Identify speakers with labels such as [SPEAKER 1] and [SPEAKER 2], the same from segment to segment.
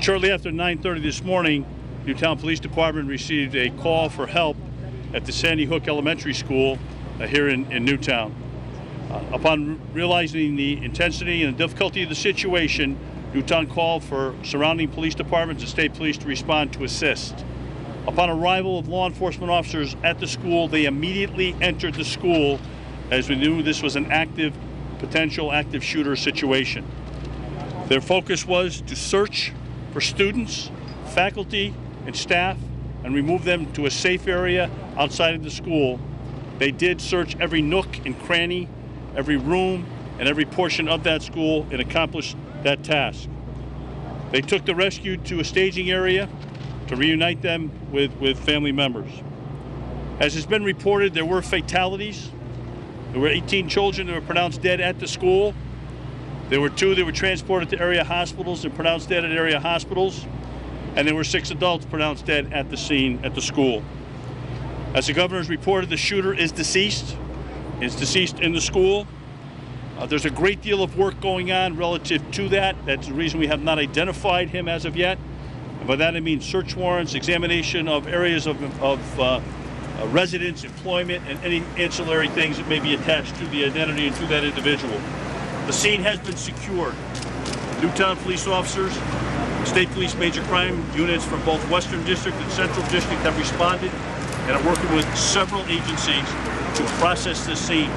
[SPEAKER 1] Shortly after 9:30 this morning, Newtown Police Department received a call for help at the Sandy Hook Elementary School here in Newtown. Upon realizing the intensity and the difficulty of the situation, Newtown called for surrounding police departments and state police to respond to assist. Upon arrival of law enforcement officers at the school, they immediately entered the school as we knew this was an potential active shooter situation. Their focus was to search for students, faculty, and staff and remove them to a safe area outside of the school. They did search every nook and cranny, every room, and every portion of that school and accomplished that task. They took the rescue to a staging area to reunite them with family members. As has been reported, there were fatalities. There were 18 children that were pronounced dead at the school. There were 2 that were transported to area hospitals and pronounced dead at area hospitals. And there were 6 adults pronounced dead at the scene at the school. As the governor has reported, the shooter is deceased. Is deceased in the school. There's a great deal of work going on relative to that. That's the reason we have not identified him as of yet. And by that I mean search warrants, examination of areas of residence, employment, and any ancillary things that may be attached to the identity and to that individual. The scene has been secured. Newtown police officers, state police major crime units from both Western District and Central District have responded and are working with several agencies to process this scene.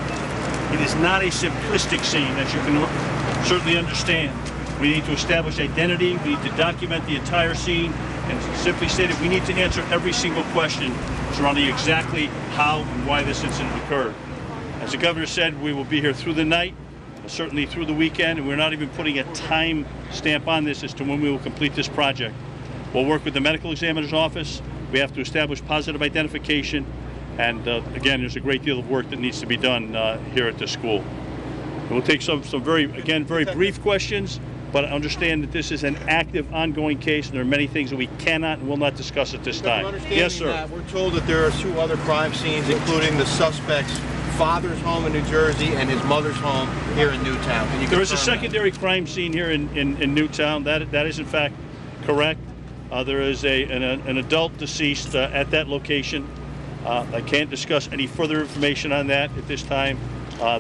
[SPEAKER 1] It is not a simplistic scene, as you can certainly understand. We need to establish identity, we need to document the entire scene, and simply stated, we need to answer every single question surrounding exactly how and why this incident occurred. As the governor said, we will be here through the night, certainly through the weekend, and we're not even putting a time stamp on this as to when we will complete this project. We'll work with the medical examiner's office. We have to establish positive identification, and again, there's a great deal of work that needs to be done here at the school. And we'll take some very brief questions, but understand that this is an active, ongoing case, and there are many things that we cannot and will not discuss at this time. Yes, sir.
[SPEAKER 2] We're told that there are 2 other crime scenes, including the suspect's father's home in New Jersey and his mother's home here in Newtown. Can you
[SPEAKER 1] There is a secondary crime scene here in Newtown. That is in fact correct. There is an adult deceased at that location. I can't discuss any further information on that at this time.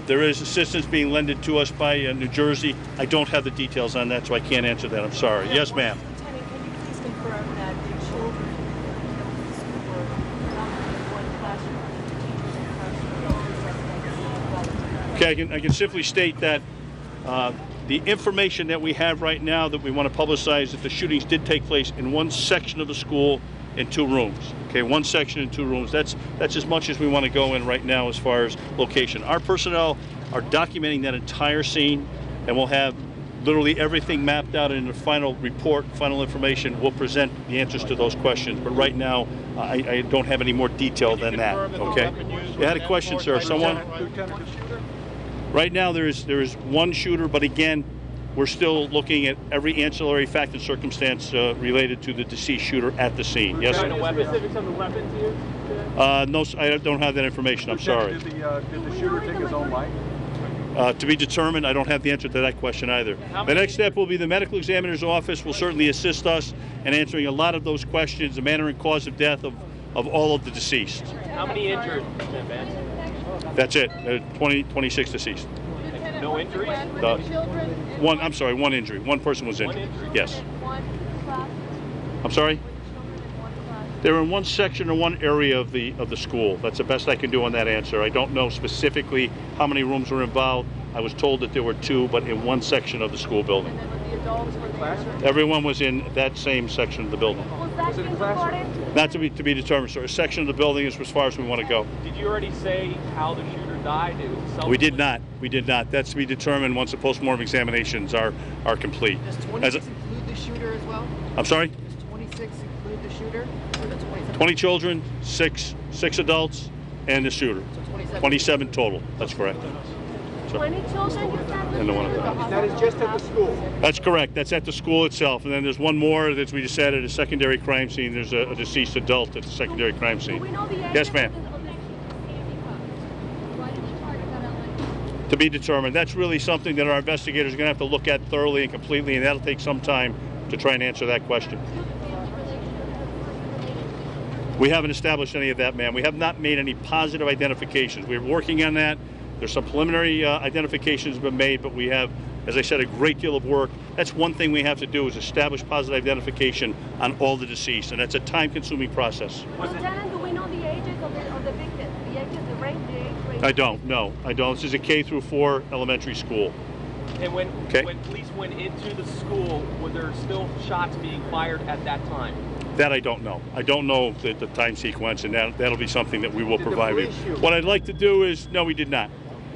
[SPEAKER 1] There is assistance being lended to us by New Jersey. I don't have the details on that, so I can't answer that. I'm sorry. Yes, ma'am.
[SPEAKER 3] Lieutenant, can you please confirm that the children in the school were not in one classroom, the teachers in
[SPEAKER 1] Okay, I can simply state that the information that we have right now that we want to publicize that the shootings did take place in one section of the school in 2 rooms. Okay, one section in 2 rooms. That's as much as we want to go in right now as far as location. Our personnel are documenting that entire scene, and we'll have literally everything mapped out in the final report, final information. We'll present the answers to those questions. But right now, I don't have any more detail than that. Okay. You had a question, sir. Someone? Right now, there is one shooter, but again, we're still looking at every ancillary fact and circumstance related to the deceased shooter at the scene. Yes, sir?
[SPEAKER 4] Specifics on the weapons here?
[SPEAKER 1] No, I don't have that information. I'm sorry.
[SPEAKER 4] Did the shooter take his own life?
[SPEAKER 1] To be determined. I don't have the answer to that question either. The next step will be the medical examiner's office will certainly assist us in answering a lot of those questions, the manner and cause of death of all of the deceased.
[SPEAKER 4] How many injured, Vance?
[SPEAKER 1] That's it. 26 deceased.
[SPEAKER 4] No injuries?
[SPEAKER 1] One injury. One person was injured. Yes. I'm sorry? They were in one section or one area of the school. That's the best I can do on that answer. I don't know specifically how many rooms were involved. I was told that there were 2, but in one section of the school building. Everyone was in that same section of the building.
[SPEAKER 3] Was it classroom?
[SPEAKER 1] Not to be determined, sir. A section of the building is as far as we want to go.
[SPEAKER 4] Did you already say how the shooter died? It was
[SPEAKER 1] We did not. We did not. That's to be determined once the postmortem examinations are complete.
[SPEAKER 5] Does 26 include the shooter as well?
[SPEAKER 1] I'm sorry?
[SPEAKER 5] Does 26 include the shooter? Or the 27?
[SPEAKER 1] 20 children, six adults, and the shooter.
[SPEAKER 5] So
[SPEAKER 1] 27 total. That's correct.
[SPEAKER 3] 20 children you said?
[SPEAKER 1] And the one
[SPEAKER 4] That is just at the school?
[SPEAKER 1] That's correct. That's at the school itself. And then there's one more that we just said at a secondary crime scene. There's a deceased adult at the secondary crime scene. Yes, ma'am. To be determined. That's really something that our investigators are going to have to look at thoroughly and completely, and that'll take some time to try and answer that question. We haven't established any of that, ma'am. We have not made any positive identifications. We're working on that. There's some preliminary identifications been made, but we have, as I said, a great deal of work. That's one thing we have to do, is establish positive identification on all the deceased, and that's a time-consuming process.
[SPEAKER 3] Lieutenant, do we know the ages of the victims? The ages, the age range?
[SPEAKER 1] I don't. No, I don't. This is a K through 4 elementary school.
[SPEAKER 4] And when
[SPEAKER 1] Okay.
[SPEAKER 4] police went into the school, were there still shots being fired at that time?
[SPEAKER 1] That I don't know. I don't know the time sequence, and that'll be something that we will
[SPEAKER 2] Did the
[SPEAKER 1] provide you.
[SPEAKER 2] police shoot?
[SPEAKER 1] What I'd like to do is, no, we did not.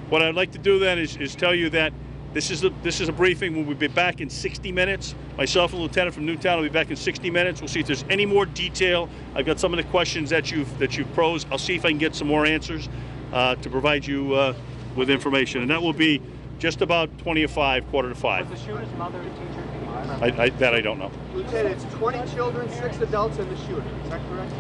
[SPEAKER 1] What I'd like to do then is tell you that this is a briefing. We'll be back in 60 minutes. Myself and Lieutenant from Newtown will be back in 60 minutes. We'll see if there's any more detail. I've got some of the questions that you've posed. I'll see if I can get some more answers to provide you with information, and that will be just about 20 to 5, quarter to 5.
[SPEAKER 4] Was the shooter's mother a teacher?
[SPEAKER 1] That I don't know.
[SPEAKER 2] Lieutenant, it's 20 children, 6 adults, and the shooter. Is that correct?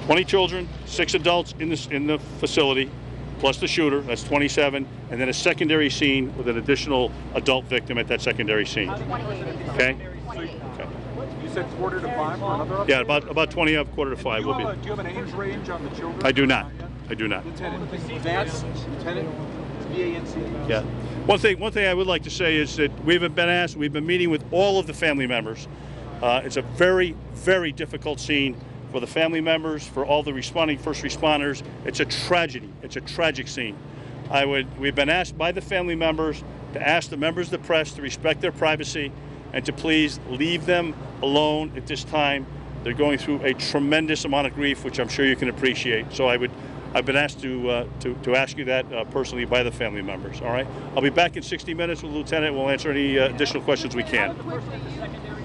[SPEAKER 1] 20 children, 6 adults in the facility, plus the shooter. That's 27, and then a secondary scene with an additional adult victim at that secondary scene. Okay.
[SPEAKER 6] You said quarter to 5 for another update?
[SPEAKER 1] Yeah, about 20 of quarter to 5 will be.
[SPEAKER 6] Do you have an age range on the children?
[SPEAKER 1] I do not. I do not.
[SPEAKER 6] Lieutenant Vance, Lieutenant VANC.
[SPEAKER 1] Yeah. One thing I would like to say is that we've been meeting with all of the family members. It's a very, very difficult scene for the family members, for all the responding first responders. It's a tragedy. It's a tragic scene. We've been asked by the family members to ask the members of the press to respect their privacy and to please leave them alone at this time. They're going through a tremendous amount of grief, which I'm sure you can appreciate. So I've been asked to ask you that personally by the family members. All right. I'll be back in 60 minutes with the lieutenant. We'll answer any additional questions we can.